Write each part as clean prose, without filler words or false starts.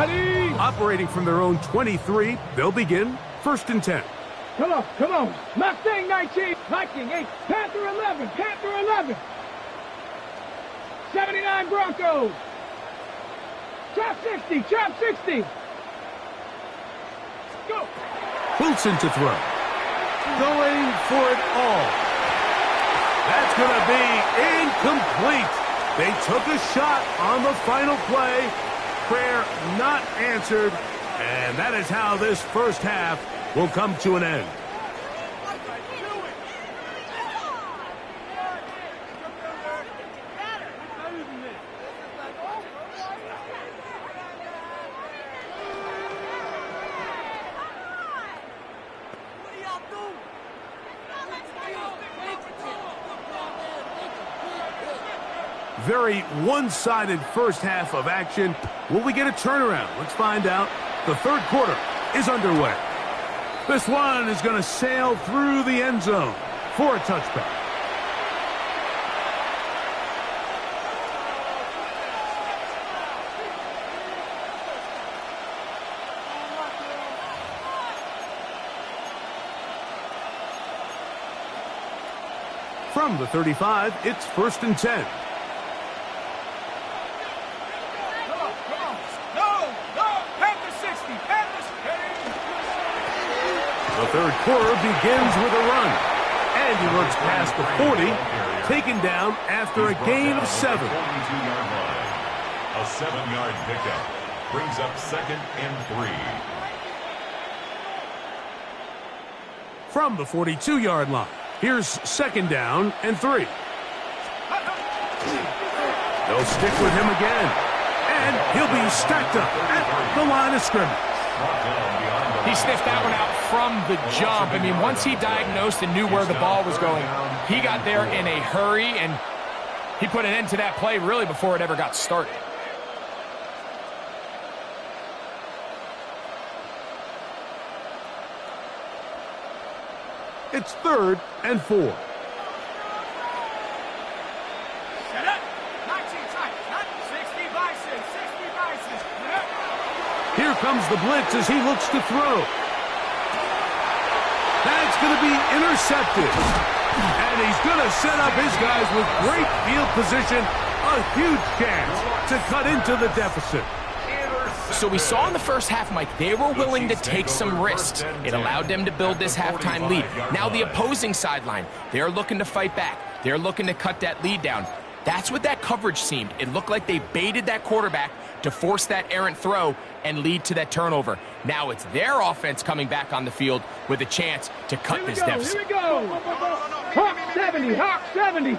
Ready. Operating from their own 23, they'll begin 1st and 10. Come on, come on. Mustang 19, Viking 8, Panther 11, Panther 11. 79 Broncos. Chop 60, chop 60. Go. Wilson to throw. Going for it all. That's going to be incomplete. They took a shot on the final play. Prayer not answered. And that is how this first half will come to an end. Very one-sided first half of action. Will we get a turnaround? Let's find out. The third quarter is underway. This one is going to sail through the end zone for a touchback. From the 35, it's 1st and 10. The third quarter begins with a run. And he looks past the 40, taken down after a gain of 7. A 7-yard pickup brings up 2nd and 3. From the 42-yard line, here's 2nd down and 3. They'll stick with him again. And he'll be stacked up at the line of scrimmage. He sniffed that one out from the jump. I mean, once he diagnosed and knew where the ball was going, he got there in a hurry, and he put an end to that play really before it ever got started. It's 3rd and 4. Set up. 19 tight. 60 by 6. 60 by 6. Here comes the blitz as he looks to throw. That's going to be intercepted. And he's going to set up his guys with great field position. A huge chance to cut into the deficit. So we saw in the first half, Mike, they were willing to take some risks. It allowed them to build this halftime lead. Now the opposing sideline, they're looking to fight back. They're looking to cut that lead down. That's what that coverage seemed. It looked like they baited that quarterback to force that errant throw and lead to that turnover. Now it's their offense coming back on the field with a chance to cut this deficit. Here we go. Hawk 70. Hawk 70.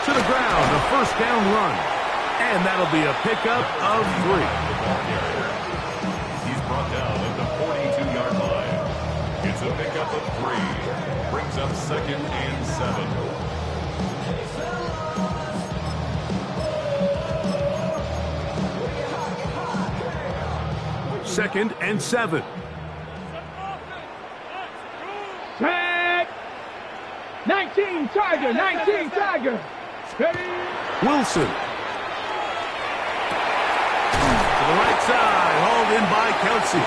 To the ground, a 1st down run. And that'll be a pickup of 3. He's brought down at the 42-yard line. It's a pickup of 3. Brings up 2nd and 7. Second and 7. Set. 19 Tiger. 19 Tiger. Ready. Wilson. To the right side, hauled in by Kelsey.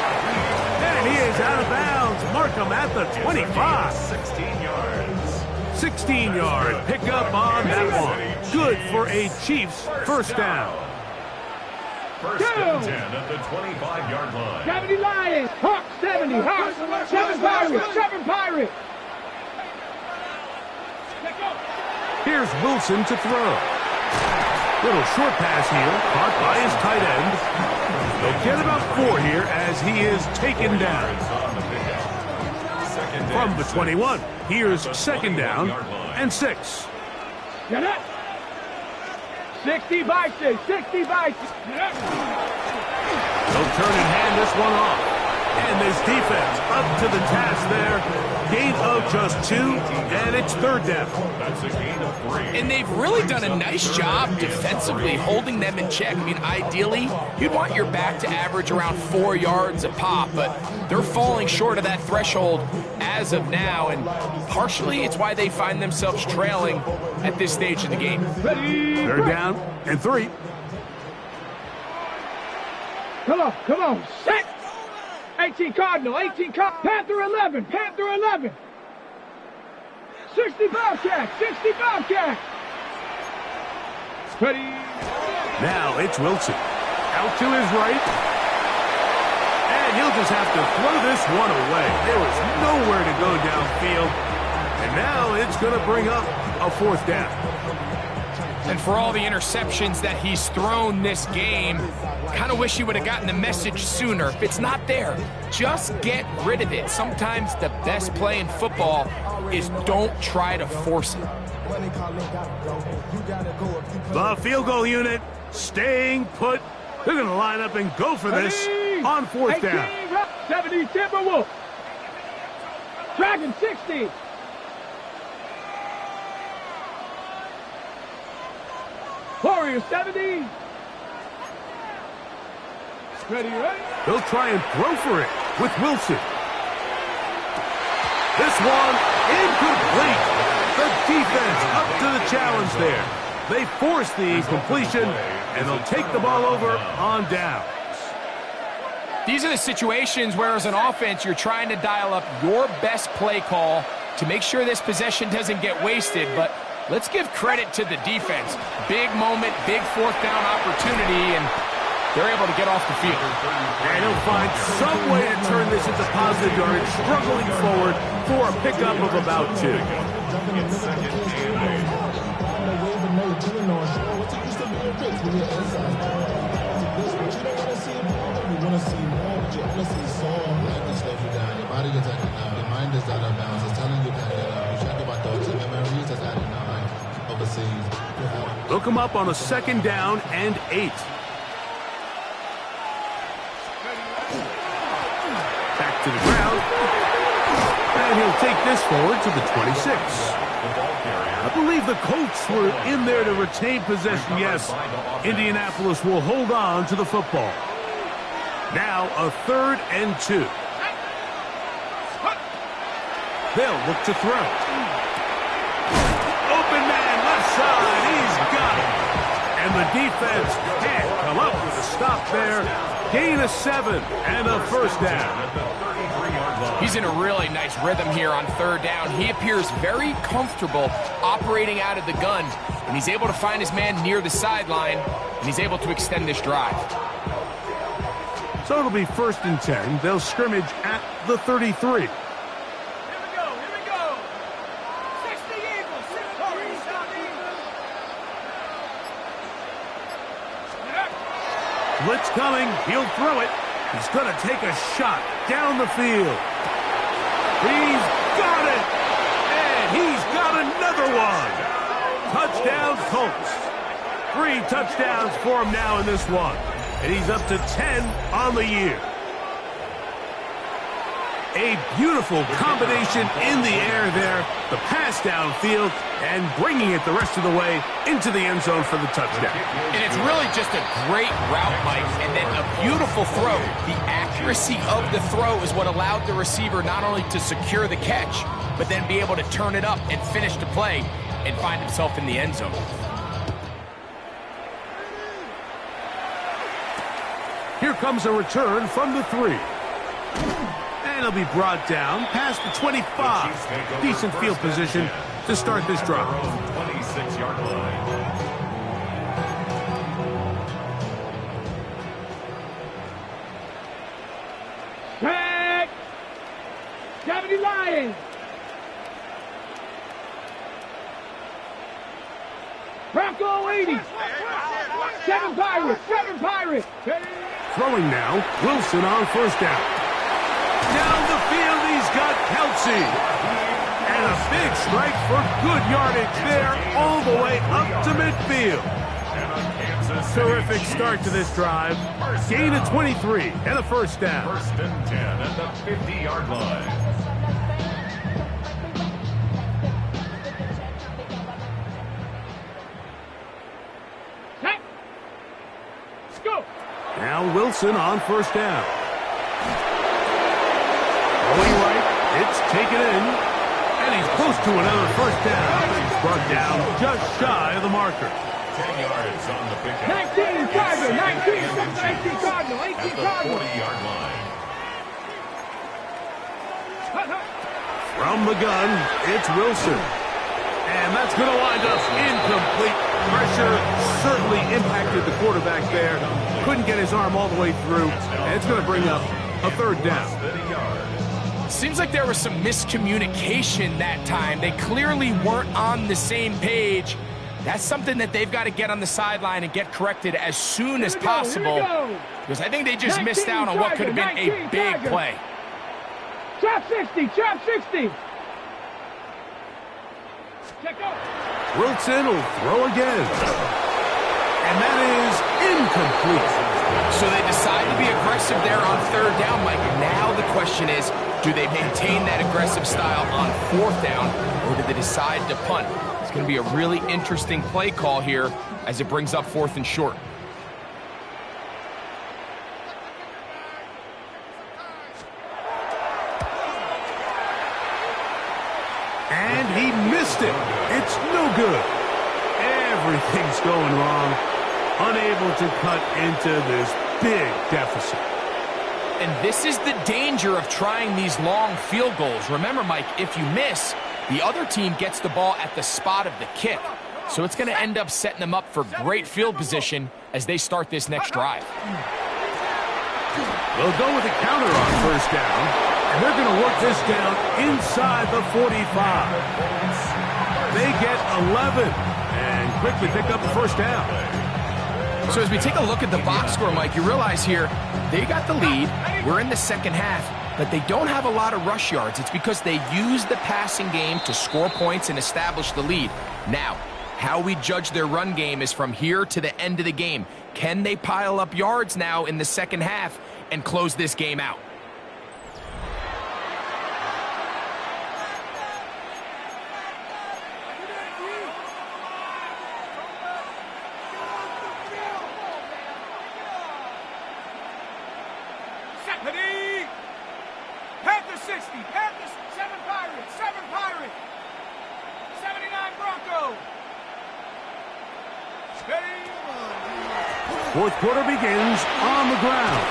And he is out of bounds. Mark him at the 25. 16 yards. 16-yard pickup on that one. Good for a Chiefs first down. 1st and 10 at the 25-yard line. 70 Lions. Hawk 70. Hawk 7 Pirates. 7 Pirates. Here's Wilson to throw. Little short pass here, caught by his tight end. They'll get about 4 here as he is taken down. From the 21, here's 2nd down and 6. Get up. 60 by 6. 60 by 6. They'll turn and hand this one off. And this defense up to the task there. Gain of just 2, and it's 3rd down. That's a gain of 3. And they've really done a nice job defensively holding them in check. I mean, ideally, you'd want your back to average around 4 yards a pop, but they're falling short of that threshold as of now, and partially it's why they find themselves trailing at this stage in the game. 3rd down and 3. Come on. Set. 18 Cardinal, 18 Cardinal. Panther 11, Panther 11. 60 Bobcat, 60 Bobcat. Ready. Now it's Wilson. Out to his right. And he'll just have to throw this one away. There was nowhere to go downfield. And now it's going to bring up a 4th down. And for all the interceptions that he's thrown this game, kind of wish he would have gotten the message sooner. If it's not there, just get rid of it. Sometimes the best play in football is don't try to force it. The field goal unit staying put. They're going to line up and go for this on 4th down. 70 Timberwolf. Dragon 60. Warrior 70. Ready. He'll try and throw for it with Wilson. This one incomplete. The defense up to the challenge there. They force the incompletion, and they'll take the ball over on down. These are the situations where, as an offense, you're trying to dial up your best play call to make sure this possession doesn't get wasted, but let's give credit to the defense. Big moment, big 4th down opportunity, and they're able to get off the field. And he'll find some way to turn this into positive yardage, struggling forward for a pickup of about 2. Look him up on a 2nd down and 8. Back to the ground. And he'll take this forward to the 26. I believe the Colts were in there to retain possession. Yes, Indianapolis will hold on to the football. Now a 3rd and 2. They'll look to throw. Open man, left side. He's got it. And the defense can't come up with a stop there. Gain of 7 and a 1st down. He's in a really nice rhythm here on 3rd down. He appears very comfortable operating out of the gun, and he's able to find his man near the sideline, and he's able to extend this drive. So it'll be 1st and 10. They'll scrimmage at the 33. Here we go. 60 Eagles, 6 Warriors, 70. Blitz coming. He'll throw it. He's going to take a shot down the field. He's got it. And he's got another one. Touchdown, Colts. 3 touchdowns for him now in this one. And he's up to 10 on the year. A beautiful combination in the air there. The pass downfield and bringing it the rest of the way into the end zone for the touchdown. And it's really just a great route, Mike, and then a beautiful throw. The accuracy of the throw is what allowed the receiver not only to secure the catch, but then be able to turn it up and finish the play and find himself in the end zone. Here comes a return from the 3. And he'll be brought down past the 25. Decent field position to start this drive. 26-yard line. Tag. 70 Lions. Bronco 80. 7 Pirates, 7 Pirates. Throwing now, Wilson on 1st down. Down the field, he's got Kelsey. And a big strike for good yardage there all the way up to midfield. Terrific start to this drive. Gain of 23 and a 1st down. 1st and 10 at the 50-yard line. Let's go. Now Wilson on 1st down. Going right, it's taken in, and he's close to another 1st down. He's brought down just shy of the marker. 10 yards on the pickup. 19 Tiger, 19 Cardinal, 18 the 40-yard line. From the gun, it's Wilson. And that's going to wind up incomplete. Pressure certainly impacted the quarterback there. Couldn't get his arm all the way through. And it's going to bring up a third down. Seems like there was some miscommunication that time. They clearly weren't on the same page. That's something that they've got to get on the sideline and get corrected as soon as possible. Because I think they just missed out on what could have been a big play. Trap 60, trap 60. Wilson will throw again. And that is incomplete. So they decide to be aggressive there on third down, Mike. Now the question is, do they maintain that aggressive style on fourth down, or do they decide to punt? It's going to be a really interesting play call here as it brings up 4th and short. And he missed it. It's no good. Everything's going wrong. Unable to cut into this big deficit. And this is the danger of trying these long field goals. Remember, Mike, if you miss, the other team gets the ball at the spot of the kick. So it's going to end up setting them up for great field position as they start this next drive. They'll go with a counter on first down, and they're going to work this down inside the 45. They get 11 and quickly pick up the first down. So as we take a look at the box score, Mike, you realize here they got the lead. We're in the second half, but they don't have a lot of rush yards. It's because they use the passing game to score points and establish the lead. Now, how we judge their run game is from here to the end of the game. Can they pile up yards now in the second half and close this game out? Panthers 60, Panthers 7 Pirates, 7 Pirates, 79 Broncos. Fourth quarter begins on the ground.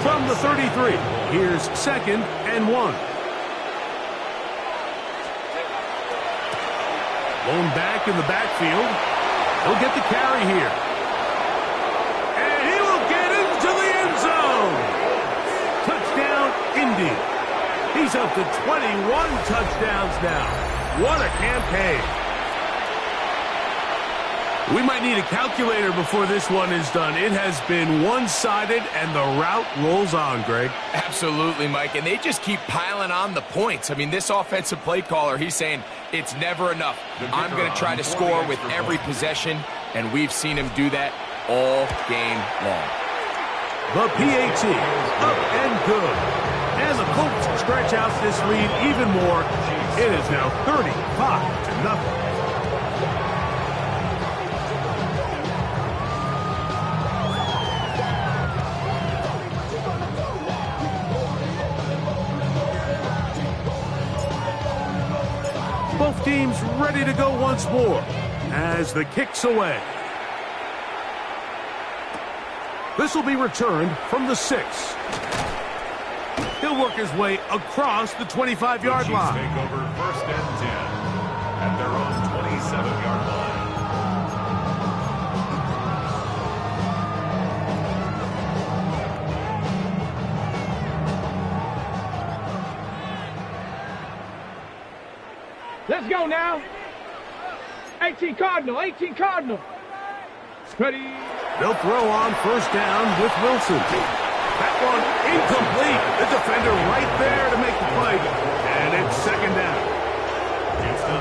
From the 33, here's 2nd and 1. Blown back in the backfield. He'll get the carry here. And he will get into the end zone. Touchdown, Indy. He's up to 21 touchdowns now. What a campaign. We might need a calculator before this one is done. It has been one-sided, and the route rolls on, Greg. Absolutely, Mike, and they just keep piling on the points. I mean, this offensive play caller, he's saying it's never enough. I'm going to try to score with every possession, and we've seen him do that all game long. The PAT, up and good. And the Colts stretch out this lead even more. It is now 35-0. Both teams ready to go once more as the kick's away. This will be returned from the 6. He'll work his way across the 25-yard line. Take over 1st and 10 at their own 27-yard line. Let's go now. 18 Cardinal, 18 Cardinal. Ready. They'll throw on first down with Wilson. That one incomplete. The defender right there to make the play. And it's 2nd down.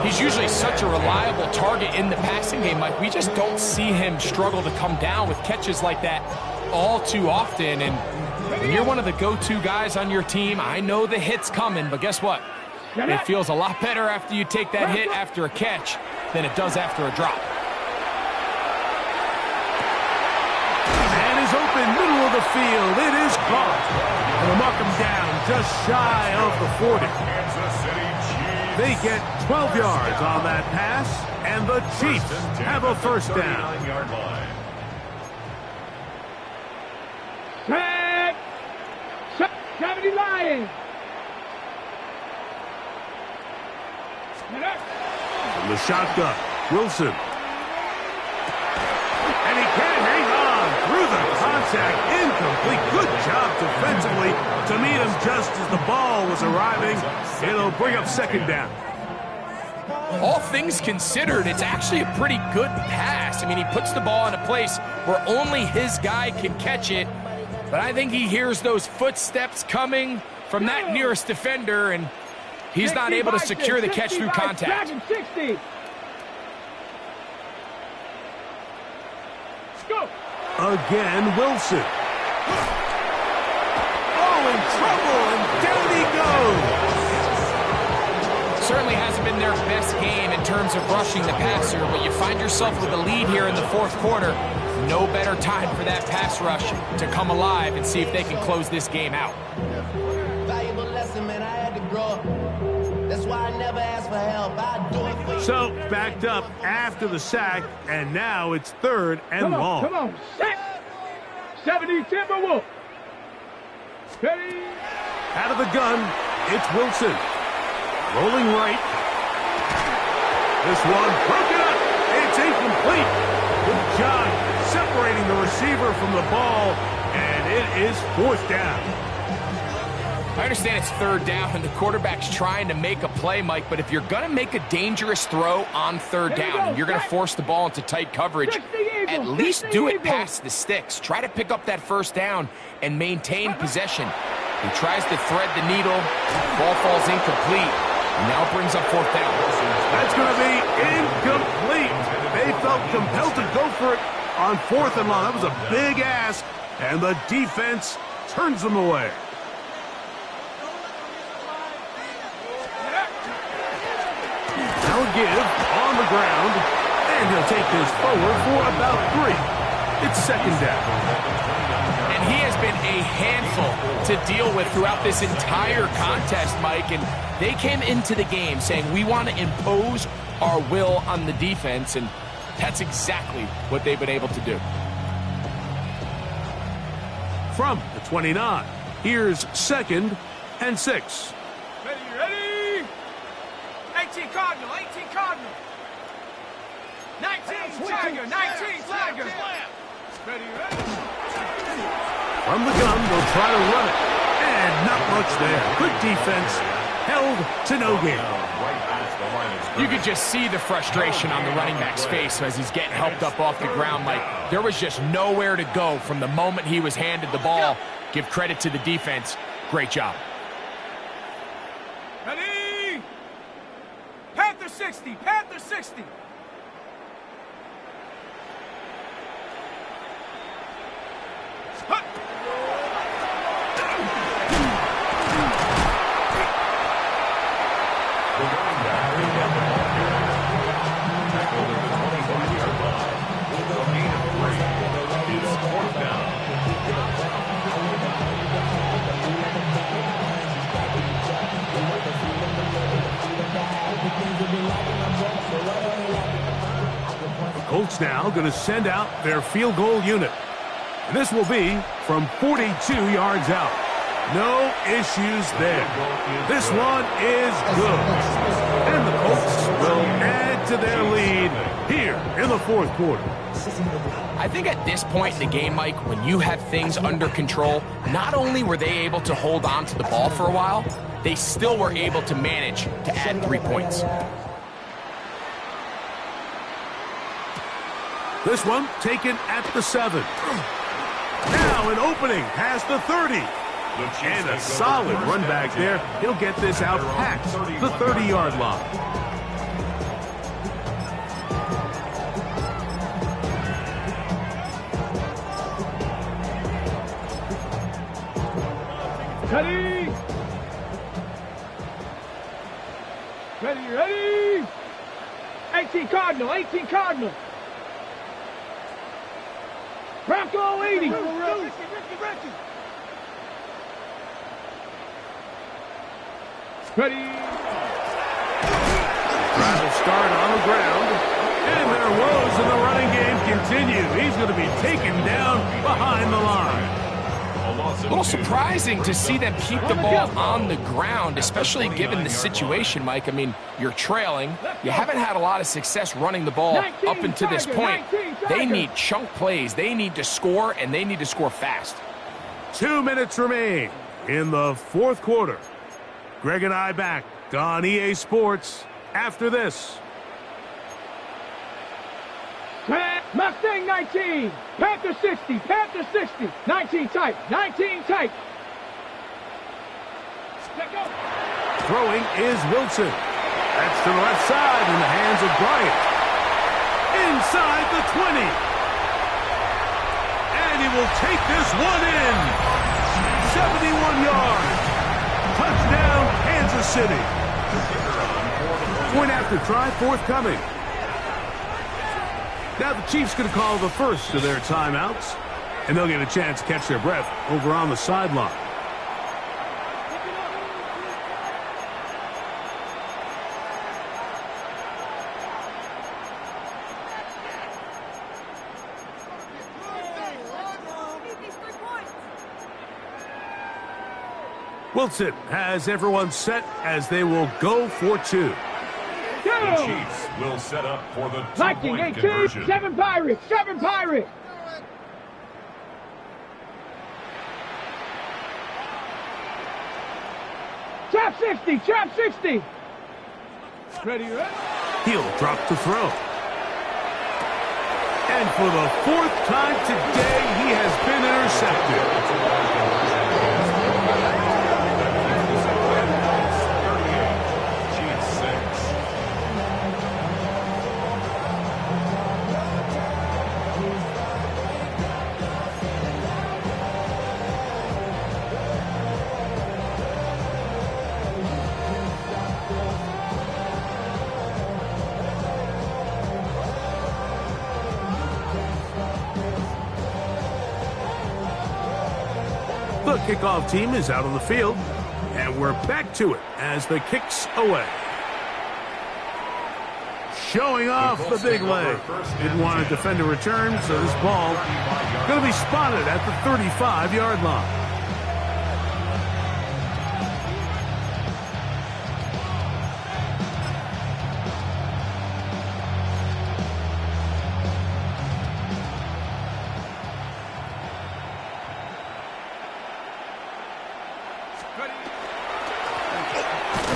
He's usually such a reliable target in the passing game, Mike. We just don't see him struggle to come down with catches like that all too often. And when you're one of the go-to guys on your team, I know the hit's coming, but guess what? It feels a lot better after you take that hit after a catch than it does after a drop. And is open middle of the field. It is caught. And they'll mark him down just shy of the 40. Kansas City Chiefs They get 12 yards on that pass, and the Chiefs have a first down. 39-yard line. Tag! 70 Lions! From the shotgun, Wilson. And he can't hang on through the contact. Incomplete. Good job defensively to meet him just as the ball was arriving. It'll bring up second down. All things considered, it's actually a pretty good pass. I mean, he puts the ball in a place where only his guy can catch it. But I think he hears those footsteps coming from that nearest defender, and he's not able to secure the catch through contact. 60. Go. Again, Wilson. Oh, in trouble, and down he goes. Certainly hasn't been their best game in terms of rushing the passer, but you find yourself with a lead here in the fourth quarter. No better time for that pass rush to come alive and see if they can close this game out. Valuable lesson, man. I had to grow up. That's why I never ask for help. I do it for you. So, backed up after the sack, and now it's third and long. Come on, set. 70 Timberwolf. Ready? Out of the gun, it's Wilson. Rolling right. This one broken up. It's incomplete. Good job separating the receiver from the ball, and it is fourth down. I understand it's third down and the quarterback's trying to make a play, Mike, but if you're going to make a dangerous throw on third down and you're going to force the ball into tight coverage, at least do it past the sticks. Try to pick up that first down and maintain possession. He tries to thread the needle. Ball falls incomplete. And now brings up fourth down. That's going to be incomplete. They felt compelled to go for it on fourth and long. That was a big ask, and the defense turns them away. Now a give on the ground, and he'll take this forward for about 3. It's second down. And he has been a handful to deal with throughout this entire contest, Mike. And they came into the game saying, we want to impose our will on the defense, and that's exactly what they've been able to do. From the 29, here's second and 6. Ready? 18 Cardinal, 18 Cardinal. 19 Tiger, 19 Tiger. Ready? From the gun, they'll try to run it. And not much there. Good defense. Held to no gain. You could just see the frustration on the running back's face as he's getting helped up off the ground. Like, there was just nowhere to go from the moment he was handed the ball. Give credit to the defense. Great job. Ready? Panther 60, Panther 60. Colts now going to send out their field goal unit. And this will be from 42 yards out. No issues there. This one is good. And the Colts will add to their lead here in the fourth quarter. I think at this point in the game, Mike, when you have things under control, not only were they able to hold on to the ball for a while, they still were able to manage to add 3 points. This one taken at the 7. Now an opening past the 30. And a solid run back there. He'll get this out past the 30-yard line. Ready? Ready? 18 Cardinal, 18 Cardinal. Bronco 80. Ricky. Ready? Drive will start on the ground. And their woes in the running game continue. He's going to be taken down behind the line. A little surprising to see them keep the ball on the ground, especially given the situation, Mike. I mean, you're trailing. You haven't had a lot of success running the ball up until this point. They need chunk plays. They need to score, and they need to score fast. 2 minutes remain in the fourth quarter. Greg and I back on EA Sports after this. Mustang 19, Panther 60, Panther 60, 19 tight, 19 tight. Let go. Throwing is Wilson. That's to the left side in the hands of Bryant. Inside the 20. And he will take this one in. 71 yards. Touchdown, Kansas City. Point after try forthcoming. Now the Chiefs going to call the first of their timeouts, and they'll get a chance to catch their breath over on the sideline. Wilson has everyone set as they will go for two. The Chiefs will set up for the Viking two-point 18, conversion. 7 Pirates, 7 Pirates. Trap 60, trap 60. Ready, ready? He'll drop to throw. And for the fourth time today, he has been intercepted. The kickoff team is out on the field, and we're back to it as the kick's away. Showing off the big leg. Didn't want to defend a return, so this ball going to be spotted at the 35-yard line.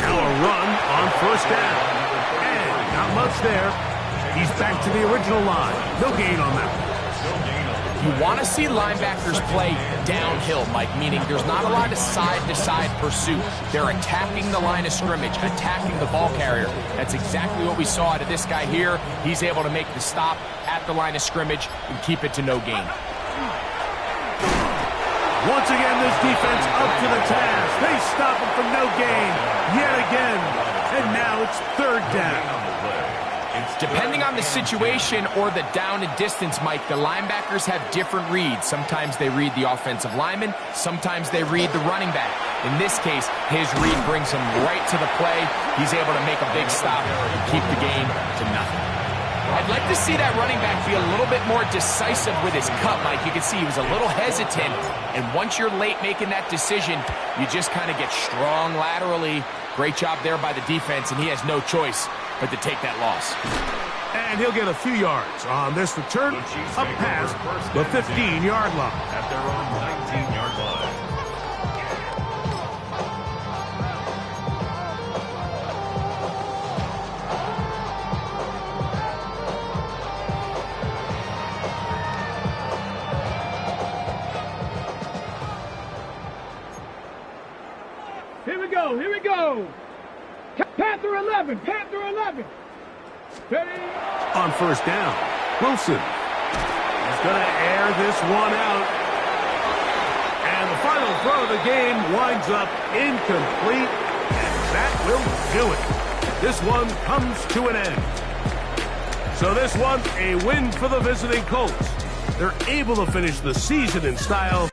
Now a run on first down. And not much there. He's back to the original line. No gain on that. You want to see linebackers play downhill, Mike, meaning there's not a lot of side-to-side pursuit. They're attacking the line of scrimmage, attacking the ball carrier. That's exactly what we saw out of this guy here. He's able to make the stop at the line of scrimmage and keep it to no gain. Once again, this defense up to the task. They stop him for no gain yet again. And now it's third down. Depending on the situation or the down and distance, Mike, the linebackers have different reads. Sometimes they read the offensive lineman. Sometimes they read the running back. In this case, his read brings him right to the play. He's able to make a big stop and keep the game to nothing. I'd like to see that running back be a little bit more decisive with his cut, Mike. You can see he was a little hesitant, and once you're late making that decision, you just kind of get strong laterally. Great job there by the defense, and he has no choice but to take that loss. And he'll get a few yards on this return up past the 15-yard line. At their own 19-yard line. Here we go. Panther 11, Panther 11. Ready? On first down, Wilson is going to air this one out. And the final throw of the game winds up incomplete, and that will do it. This one comes to an end. So this one, a win for the visiting Colts. They're able to finish the season in style